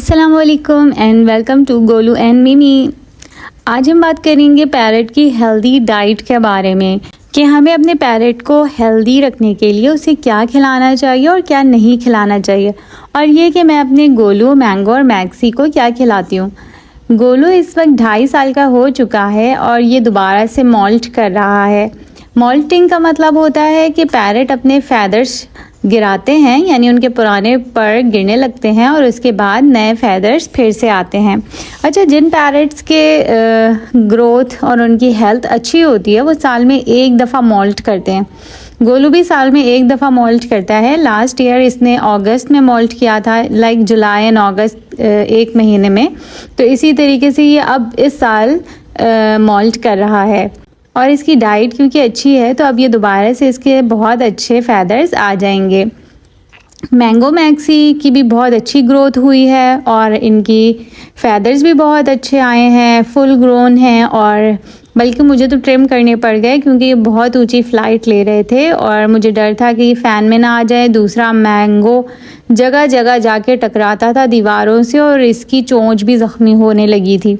अस्सलाम वालेकुम and welcome to Golu and Mimi. आज हम बात करेंगे पैरट की हेल्दी डाइट के बारे में कि हमें अपने पैरट को हेल्दी रखने के लिए उसे क्या खिलाना चाहिए और क्या नहीं खिलाना चाहिए, और ये कि मैं अपने गोलू, मैंगो और मैक्सी को क्या खिलाती हूँ। गोलू इस वक्त 2.5 साल का हो चुका है और ये दोबारा से मॉल्ट कर रहा है। मॉल्टिंग का मतलब होता है कि पैरट अपने फैदर्स गिराते हैं, यानी उनके पुराने पर गिरने लगते हैं और उसके बाद नए फैदर्स फिर से आते हैं। अच्छा, जिन पैरट्स के ग्रोथ और उनकी हेल्थ अच्छी होती है वो साल में एक दफ़ा मॉल्ट करते हैं। गोलू भी साल में एक दफ़ा मॉल्ट करता है। लास्ट ईयर इसने अगस्त में मॉल्ट किया था, लाइक जुलाई एंड अगस्त, एक महीने में। तो इसी तरीके से ये अब इस साल मॉल्ट कर रहा है और इसकी डाइट क्योंकि अच्छी है तो अब ये दोबारा से इसके बहुत अच्छे फैदर्स आ जाएंगे। मैंगो मैक्सी की भी बहुत अच्छी ग्रोथ हुई है और इनकी फैदर्स भी बहुत अच्छे आए हैं, फुल ग्रोन हैं, और बल्कि मुझे तो ट्रिम करने पड़ गए क्योंकि ये बहुत ऊंची फ़्लाइट ले रहे थे और मुझे डर था कि फ़ैन में ना आ जाए। दूसरा, मैंगो जगह जगह जाके टकराता था दीवारों से और इसकी चोंच भी ज़ख्मी होने लगी थी,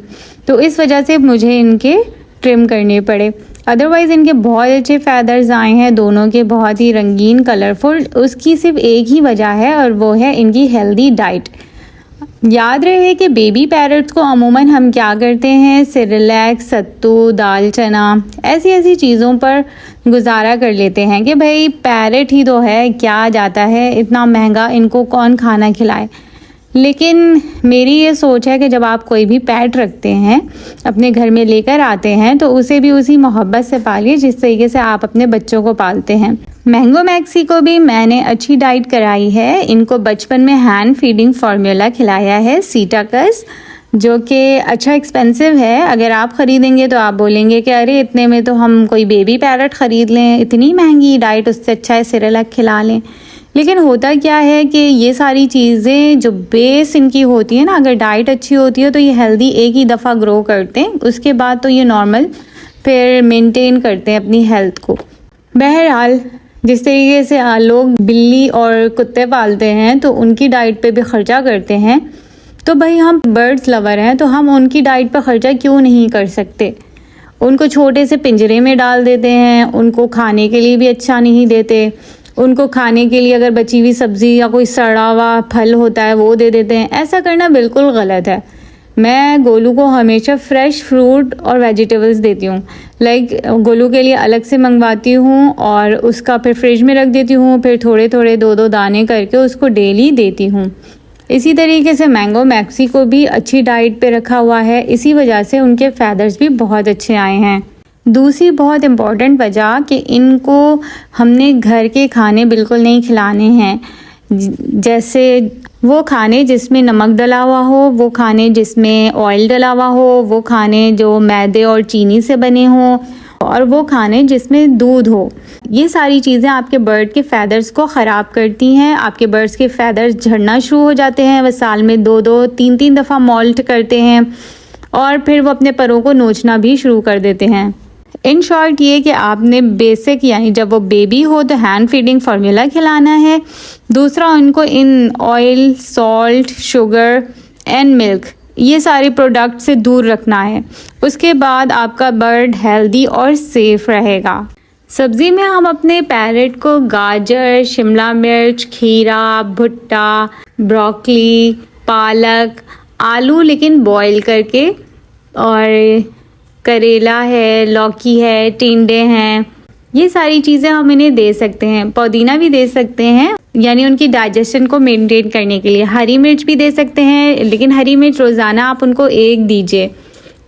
तो इस वजह से मुझे इनके ट्रिम करने पड़े। अदरवाइज़ इनके बहुत अच्छे फैदर्स आए हैं, दोनों के बहुत ही रंगीन, कलरफुल। उसकी सिर्फ एक ही वजह है और वो है इनकी हेल्दी डाइट। याद रहे कि बेबी पैरट्स को अमूमन हम क्या करते हैं, सेरेलैक, सत्तू, दाल चना, ऐसी ऐसी चीज़ों पर गुजारा कर लेते हैं कि भाई पैरट ही तो है, क्या जाता है, इतना महंगा इनको कौन खाना खिलाए। लेकिन मेरी ये सोच है कि जब आप कोई भी पेट रखते हैं, अपने घर में लेकर आते हैं, तो उसे भी उसी मोहब्बत से पालिए जिस तरीके से आप अपने बच्चों को पालते हैं। मैंगो मैक्सी को भी मैंने अच्छी डाइट कराई है। इनको बचपन में हैंड फीडिंग फार्मूला खिलाया है, सीटाकस, जो कि अच्छा एक्सपेंसिव है। अगर आप ख़रीदेंगे तो आप बोलेंगे कि अरे इतने में तो हम कोई बेबी पैरट ख़रीद लें, इतनी महंगी डाइट, उससे अच्छा है सेरेलैक खिला लें। लेकिन होता क्या है कि ये सारी चीज़ें जो बेस इनकी होती है ना, अगर डाइट अच्छी होती है तो ये हेल्दी एक ही दफ़ा ग्रो करते हैं, उसके बाद तो ये नॉर्मल फिर मेंटेन करते हैं अपनी हेल्थ को। बहरहाल, जिस तरीके से लोग बिल्ली और कुत्ते पालते हैं तो उनकी डाइट पे भी ख़र्चा करते हैं, तो भाई हम बर्ड्स लवर हैं तो हम उनकी डाइट पर ख़र्चा क्यों नहीं कर सकते। उनको छोटे से पिंजरे में डाल देते हैं, उनको खाने के लिए भी अच्छा नहीं देते, उनको खाने के लिए अगर बची हुई सब्ज़ी या कोई सड़ा हुआ फल होता है वो दे देते हैं। ऐसा करना बिल्कुल गलत है। मैं गोलू को हमेशा फ्रेश फ्रूट और वेजिटेबल्स देती हूँ। लाइक गोलू के लिए अलग से मंगवाती हूँ और उसका फिर फ्रिज में रख देती हूँ, फिर थोड़े थोड़े 2-2 दाने करके उसको डेली देती हूँ। इसी तरीके से मैंगो मैक्सी को भी अच्छी डाइट पे रखा हुआ है, इसी वजह से उनके फैदर्स भी बहुत अच्छे आए हैं। दूसरी बहुत इम्पॉर्टेंट वजह कि इनको हमने घर के खाने बिल्कुल नहीं खिलाने हैं, जैसे वो खाने जिसमें नमक डला हुआ हो, वो खाने जिसमें ऑयल डला हुआ हो, वो खाने जो मैदे और चीनी से बने हों, और वो खाने जिसमें दूध हो। ये सारी चीज़ें आपके बर्ड के फैदर्स को ख़राब करती हैं। आपके बर्ड्स के फैदर्स झड़ना शुरू हो जाते हैं, वह साल में 2-2, 3-3 दफ़ा मॉल्ट करते हैं और फिर वो अपने परों को नोचना भी शुरू कर देते हैं। इन शॉर्ट ये कि आपने बेसिक, यानी जब वो बेबी हो तो हैंड फीडिंग फार्मूला खिलाना है। दूसरा, उनको in oil, salt, sugar and milk, ये सारे प्रोडक्ट से दूर रखना है। उसके बाद आपका बर्ड हेल्दी और सेफ रहेगा। सब्ज़ी में हम अपने पैरट को गाजर, शिमला मिर्च, खीरा, भुट्टा, ब्रोकली, पालक, आलू लेकिन बॉईल करके, और करेला है, लौकी है, टिंडे हैं, ये सारी चीज़ें हम इन्हें दे सकते हैं। पुदीना भी दे सकते हैं, यानी उनकी डाइजेशन को मेंटेन करने के लिए। हरी मिर्च भी दे सकते हैं, लेकिन हरी मिर्च रोज़ाना आप उनको एक दीजिए,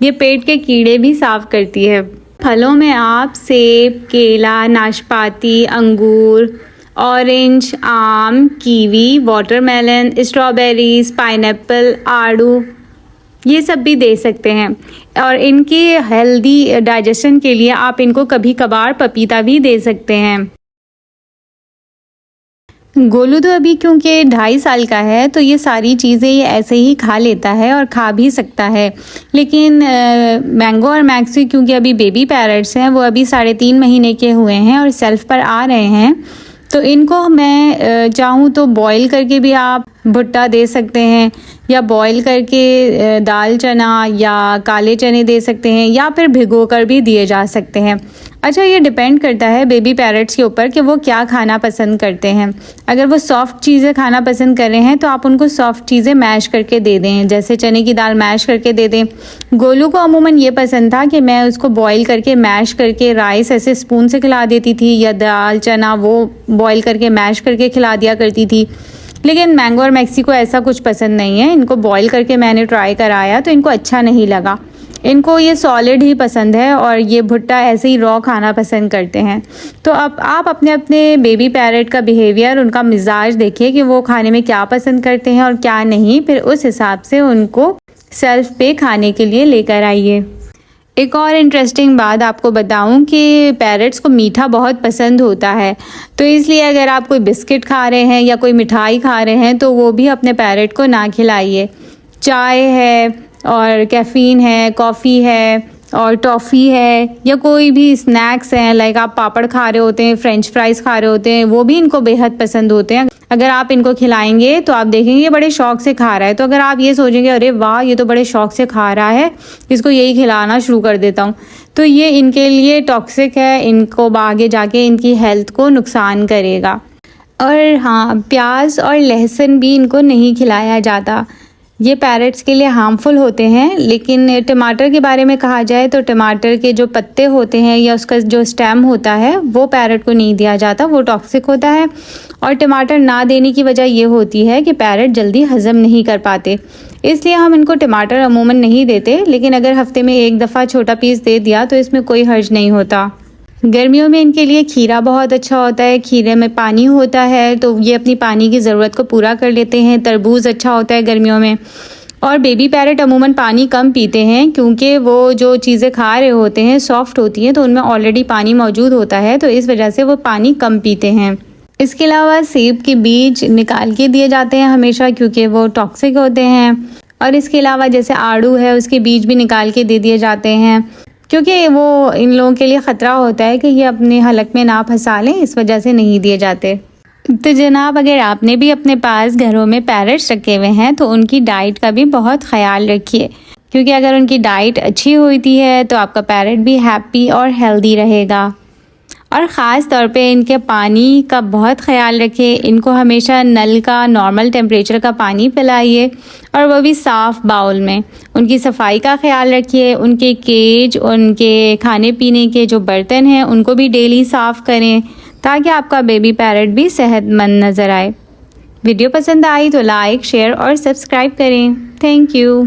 ये पेट के कीड़े भी साफ़ करती है। फलों में आप सेब, केला, नाशपाती, अंगूर, ऑरेंज, आम, कीवी, वाटरमेलन, स्ट्रॉबेरीज, पाइनएप्पल, आड़ू, ये सब भी दे सकते हैं। और इनकी हेल्दी डाइजेशन के लिए आप इनको कभी कभार पपीता भी दे सकते हैं। गोलू तो अभी क्योंकि 2.5 साल का है तो ये सारी चीज़ें ये ऐसे ही खा लेता है और खा भी सकता है, लेकिन मैंगो और मैक्सी क्योंकि अभी बेबी पैरट्स हैं, वो अभी 3.5 महीने के हुए हैं और सेल्फ पर आ रहे हैं, तो इनको मैं चाहूँ तो बॉईल करके भी आप भुट्टा दे सकते हैं, या बॉईल करके दाल चना या काले चने दे सकते हैं, या फिर भिगो कर भी दिए जा सकते हैं। अच्छा, ये डिपेंड करता है बेबी पैरट्स के ऊपर कि वो क्या खाना पसंद करते हैं। अगर वो सॉफ्ट चीज़ें खाना पसंद कर रहे हैं तो आप उनको सॉफ्ट चीज़ें मैश करके दे दें, जैसे चने की दाल मैश करके दे दें। गोलू को अमूमन ये पसंद था कि मैं उसको बॉईल करके मैश करके राइस ऐसे स्पून से खिला देती थी, या दाल चना वो बॉईल करके मैश करके खिला दिया करती थी। लेकिन मैंगो और मैक्सी को ऐसा कुछ पसंद नहीं है। इनको बॉईल करके मैंने ट्राई कराया तो इनको अच्छा नहीं लगा। इनको ये सॉलिड ही पसंद है और ये भुट्टा ऐसे ही रॉ खाना पसंद करते हैं। तो अब आप अपने अपने बेबी पैरट का बिहेवियर, उनका मिजाज देखिए कि वो खाने में क्या पसंद करते हैं और क्या नहीं, फिर उस हिसाब से उनको सेल्फ पे खाने के लिए लेकर आइए। एक और इंटरेस्टिंग बात आपको बताऊं कि पैरट्स को मीठा बहुत पसंद होता है, तो इसलिए अगर आप कोई बिस्किट खा रहे हैं या कोई मिठाई खा रहे हैं तो वो भी अपने पैरट को ना खिलाइए। चाय है और कैफ़ीन है, कॉफ़ी है और टॉफ़ी है, या कोई भी स्नैक्स हैं, लाइक आप पापड़ खा रहे होते हैं, फ्रेंच फ्राइज़ खा रहे होते हैं, वो भी इनको बेहद पसंद होते हैं। अगर आप इनको खिलाएंगे तो आप देखेंगे ये बड़े शौक से खा रहा है। तो अगर आप ये सोचेंगे अरे वाह ये तो बड़े शौक से खा रहा है, इसको यही खिलाना शुरू कर देता हूँ, तो ये इनके लिए टॉक्सिक है, इनको आगे जाके इनकी हेल्थ को नुकसान करेगा। और हाँ, प्याज और लहसुन भी इनको नहीं खिलाया जाता, ये पैरट्स के लिए हार्मफुल होते हैं। लेकिन टमाटर के बारे में कहा जाए तो टमाटर के जो पत्ते होते हैं या उसका जो स्टेम होता है वो पैरट को नहीं दिया जाता, वो टॉक्सिक होता है। और टमाटर ना देने की वजह ये होती है कि पैरट जल्दी हज़म नहीं कर पाते, इसलिए हम इनको टमाटर अमूमन नहीं देते। लेकिन अगर हफ्ते में एक दफ़ा छोटा पीस दे दिया तो इसमें कोई हर्ज नहीं होता। गर्मियों में इनके लिए खीरा बहुत अच्छा होता है, खीरे में पानी होता है तो ये अपनी पानी की ज़रूरत को पूरा कर लेते हैं। तरबूज अच्छा होता है गर्मियों में। और बेबी पैरट अमूमन पानी कम पीते हैं क्योंकि वो जो चीज़ें खा रहे होते हैं सॉफ्ट होती हैं, तो उनमें ऑलरेडी पानी मौजूद होता है, तो इस वजह से वो पानी कम पीते हैं। इसके अलावा सेब के बीज निकाल के दिए जाते हैं हमेशा, क्योंकि वो टॉक्सिक होते हैं। और इसके अलावा जैसे आड़ू है उसके बीज भी निकाल के दे दिए जाते हैं, क्योंकि वो इन लोगों के लिए ख़तरा होता है कि ये अपने हलक में ना फंसा लें, इस वजह से नहीं दिए जाते। तो जनाब, अगर आपने भी अपने पास घरों में पैरट्स रखे हुए हैं तो उनकी डाइट का भी बहुत ख्याल रखिए, क्योंकि अगर उनकी डाइट अच्छी होती है तो आपका पैरट भी हैप्पी और हेल्दी रहेगा। और ख़ास तौर पे इनके पानी का बहुत ख्याल रखें। इनको हमेशा नल का नॉर्मल टेम्परेचर का पानी पिलाइए, और वो भी साफ़ बाउल में। उनकी सफाई का ख्याल रखिए। उनके केज, उनके खाने पीने के जो बर्तन हैं उनको भी डेली साफ़ करें, ताकि आपका बेबी पैरट भी सेहतमंद नज़र आए। वीडियो पसंद आई तो लाइक, शेयर और सब्सक्राइब करें। Thank you.